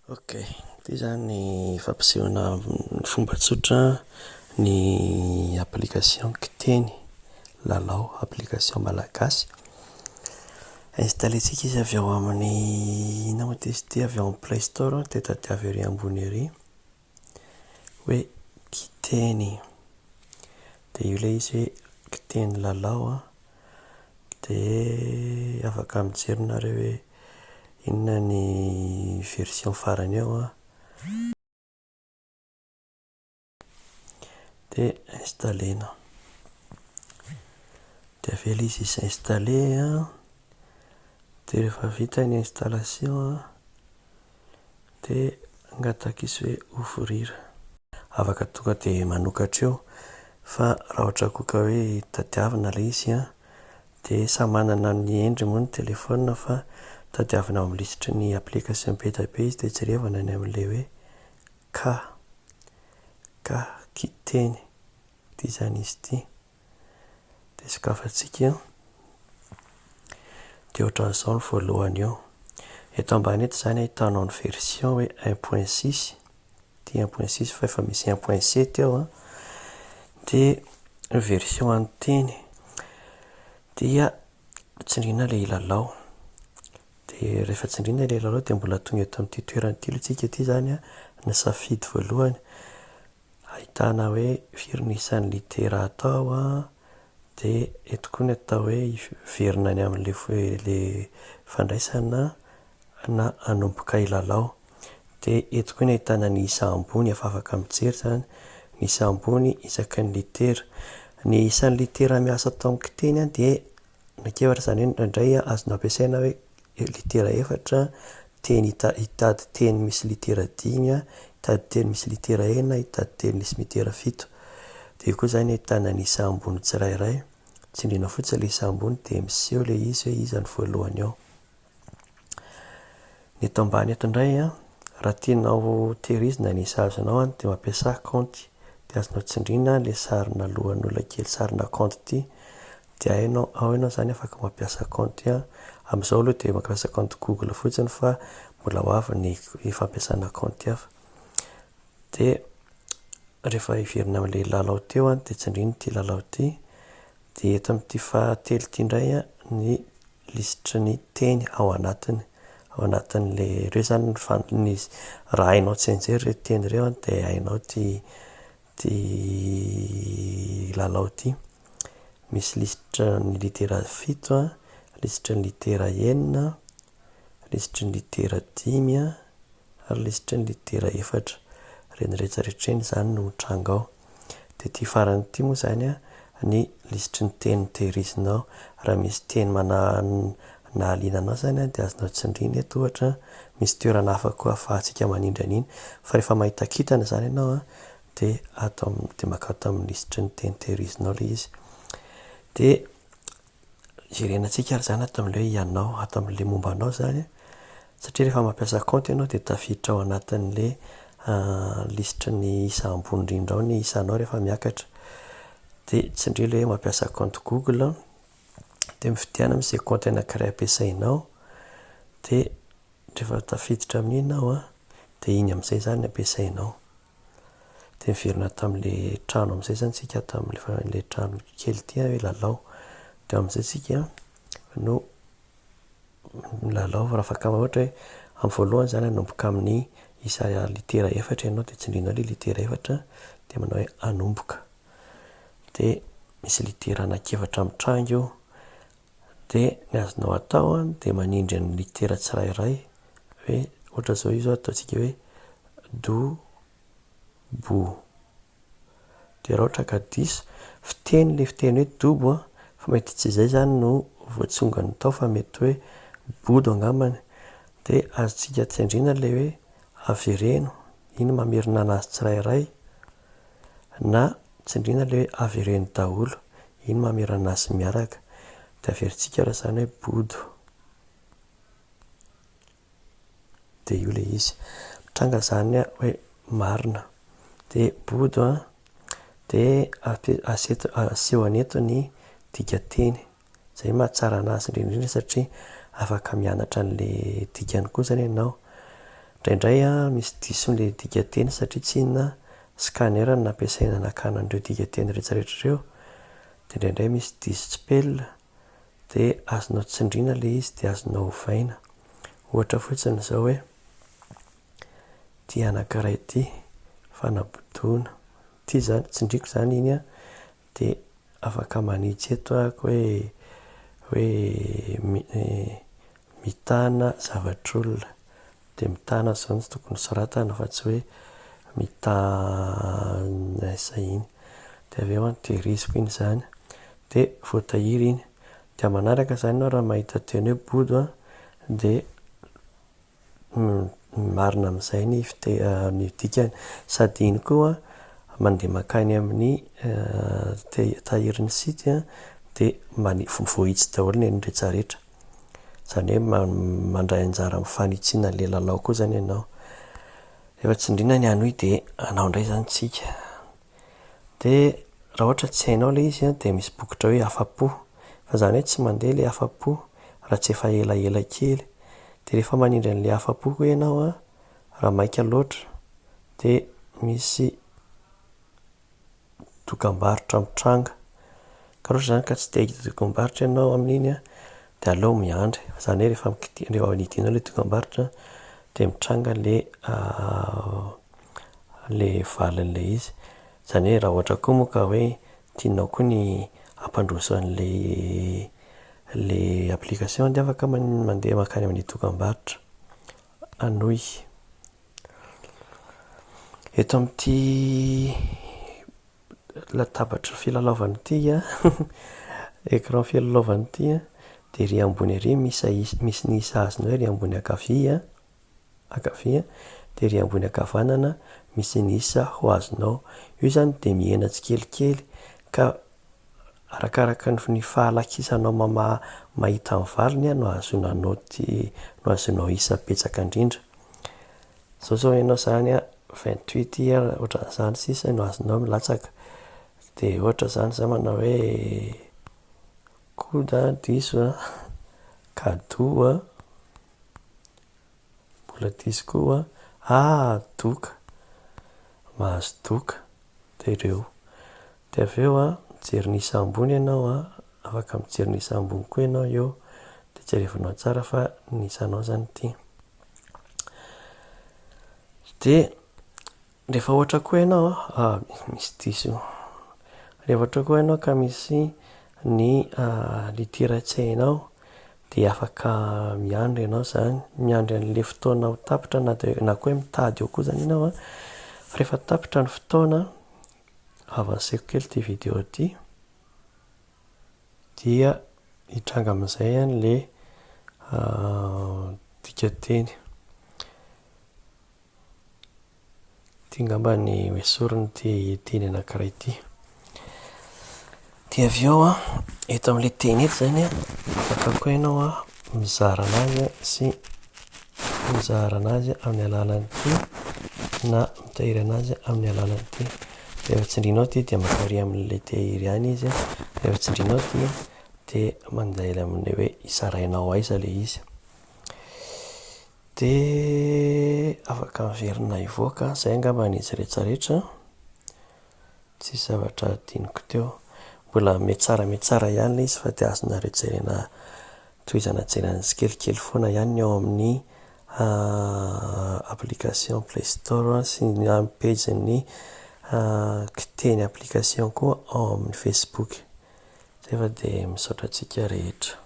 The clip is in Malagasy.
Ok, ty zany ny fampisehoana ny fomba tsotra ny application Kiteny Lalao, application malagasy. Installetsika izy avy ao amin'ny ina moa izy ity, avy ao amin'ny Play Store dia tadiavy ery ambony ery hoe Kiteny, dia io ilay izy hoe Kiteny Lalao dia afaka mijerona hoe inona ny version farany eo dia installena, dia avela izy installé dia rehefa vita ny installation dia angataka izy hoe ouvrir. Afaka tonga dia manokatra eo, fa raha ohatra koa hoe tadiavina ilay izy dia samy manana ny endriny moa ny telefona, fa tadiavina amin'ny lisitry ny application be dia be izy dia jerevana ny amin'ilay hoe Kiteny, ity zany izy ity. Dia sokafantsika dia ohatran'izao ny voalohany eo. Eto ambany eto izany hitanao ny version hoe 1.6, ity 1.6 fa efa misy 1.7 eo dia version anteny dia tsindriana ilay lalao. Dia rehefa tsindriana ilay lalao dia mbola tonga eto amin'ity toerana ity aloha ity zany ny safidy voalohany, ahitana hoe firy ny isan'ny litera atao dia eto koa ny atao hoe hiverina ny amin'ilay fandraisana na hanomboka ilalao. Dia eto koa ny ahitana ny isa ambony, efa afaka mijery zany ny isa ambony isaky ny litera. Ny isan'ny litera miasa atao amin'ny kiteny dia nakefatra, izany hoe indray azonao ampiasaina hoe litera efatra, teny hitady teny misy litera 5, hitady teny misy litera 4, hitady teny misy litera 7. Dia io koa izany ahitana ny isa ambony tsirairay, tsindriana fotsiny ilay isa ambony dia miseho ilay izy hoe iza ny voalohany ao. Ny eto ambany eto indray raha tianao tehirizina ny isa azonao dia mampiasa kaonty, dia azonao tsindriana ilay sarina lohan'olona kely, sarina kaonty ity, dia ao ianao izany afaka mampiasa kaonty. Amin'izao aloha dia mampiasa kaonty Google fotsiny, fa mbola ho avy ny fampiasana kaonty hafa. Dia rehefa hiverina amin'ilay lalao teo dia tsindriana ity lalao ity, dia eto amin'ity fahatelo ity indray ny lisitry ny teny ao anatiny, ao anatin'ilay ireo zany ny raha hainao tsy anjery ireo teny ireo dia hainao ty lalao ity. Misy lisitra ny litera 7, lisitra ny litera 4, lisitra ny litera 5 ary lisitra ny litera 4. Ireny rehetrarehetra izany no mitranga ao. Dia ity farany ity moa izany ny lisitry ny teny tehirizinao. Raha misy teny nahaliana anao izany dia azonao tsindriana eto, ohatra misy toerana hafa koa ahafahantsika manindry an'iny. Fa rehefa mahita kintana izany ianao dia maka amin'ny lisitry ny teny tehirizinao ilay izy. Dia jerenantsika ary izany ato amin'ilay hoe anao, ato amin'ilay momba anao izany, satria rehefa mampiasa kaonty ianao dia tafiditra ao anatin'ilay lisitry ny isa ambony indrindra ao ny isanao rehefa miakatra. Dia tsindrio ilay mampiasa kaonty Google dia mifidiana amin'izay kaonty anankiray ampiasainao, dia rehefa tafiditra amin'iny ianao dia iny amin'izay zany no ampiasainao. Dia miverina tamin'ilay trano amin'izay zany tsika, tamin'ilay trano kely ity hoe lalao. Dia amin'izay tsika no lalao raha afaka ohatra hoe amin'ny voalohany zany hanomboka amin'ny isa litera 4 ianao dia tsindrianao ilay litera 4 dia manao hoe hanomboka. Dia misy litera anankiefatra mitranga eo, dia ny azonao atao dia manindry ny litera tsirairay hoe ohatra izao izy ataontsika hoe do, bo. Dia raha ohatra ka diso fiteny ilay fiteny hoe dobo fa mety tsy izay zany no voatsongany tao, fa mety hoe bodo angambany. Dia azontsika tsindriana ilay hoe avereno, iny mamerina anazy tsirairay, na tsindriana ilay hoe avereno daholo, iny mamerina anazy miaraka. Dia averintsika raha izany hoe bodo. Dia io ilay izy mitranga izany hoe marina. Dia bodo dia aseho aneto ny dikateny, izay mahatsara anazy indrindra satria afaka mianatra an'ilay dikany koa zany ianao. indraindray a misy dison'le dikateny satria tsyna scanner ny nampiasaina nakanan'ireo dikateny rehetrarehetra ireo, de indraindray misy diso spell de azonao tsindrina le izy de azonao ovaina. Ohatra fotsiny zao hoe ty anankiray ty fanabodona ty zany tsindriko zany iny a de afaka manitsy eto ako hoe mitana zavatr'olona de mitana zao ny tokony soratana fa tsy hoe mitanaisa iny, de avy eo tehiriziko iny zany de voatahiry iny de manaraka zany nao raha mahita teny hoe bodo a de marina am'izay ny ny dikany, sady iny koa mandeha makany amin'ny tahirin'ny sity a de voahitsy daholo ny rehetrarehetra, zany hoe mandray anjara mifanitsina le lalao koa zany ianao. Efa tsindrina ny anoy de anao indray zany tsika, de raha ohatra tsy hainao le izy a de misy bokotra hoe afa-po, fa zany hoe tsy mandeha le afa-po raha tsy efa elaela kely, de rehefa manindry an'le afa-po koa ianao a raha maika loatra de misy dokam-barotra mitranga, ka ohatra zany ka tsy te hahita dokam-barotra ianao amin'iny a de aleo miandry, zany hoe rehefa nidinao le dokam-barotra de mitranga le valin'le izy, zany hoe raha ohatra koa moa ka hoe tianao koa ny ampandroso an'le application de afaka mandeha makany amin'ny dokam-barotra anoy. Eto amin'ity latabatra filalaovana ity a écran filalaovana ity a de ry ambony ery misy ny isa azonao hoe ry ambony akavia de ry ambony akavanana misy ny isa ho azonao, io zany de mihena tsikelikely ka arakaraka ny fahalakisanao mahita amin'ny valiny a no azonao isa betsaka indrindra. Zao hainao zany a 28 a ohatran'izany sisa no azonao milatsaka, de ohatra zany zao manao hoe koda diso a, kado a, mbola diso koa doka, mahazo doka de ireo, de avy eo a mijery ny isa ambony ianao a, afaka mijery ny isa ambony koa ianao eo de jerevinao tsara fa ny isanao zany ity. De rehefa ohatra koa ianao misy diso, rehefa ohatra koa ianao ka misy ny litera tsy hainao de afaka miandry ianao zany, miandry an'le fotoana ho tapitra na koa hoe mitady eo koa zany ianao a, rehefa tapitra ny fotoana avanceko kely ty video ty dia hitranga amin'izay an'le dikateny ty ngamba ny esoriny ty teny anankiray ty. De avy eo eto amin'le teny eto zany a afaka koa ianao mizara anazy amin'ny alalan'ity na mitahiry anazy amin'ny alalan'ity. Rehefa tsindrinao ty de makary amin'le tehiry ihany izy, rehefa tsindrinao ty de mandeha amin'le hoe isarainao aiza le izy, de afaka miverina hivoaka. Zay angamba n'izy rehetrarehetra, tsisy zavatra adiniko teo, mbola metsara ihany le izy fa de azonareo jerena tohizana jerena tsikelikely foana ihany eo amin'ny application Play Store sy ny amin'ny page-ny Kiteny application koa ao amin'ny Facebook. Zay fa de misaotra antsika rehetra.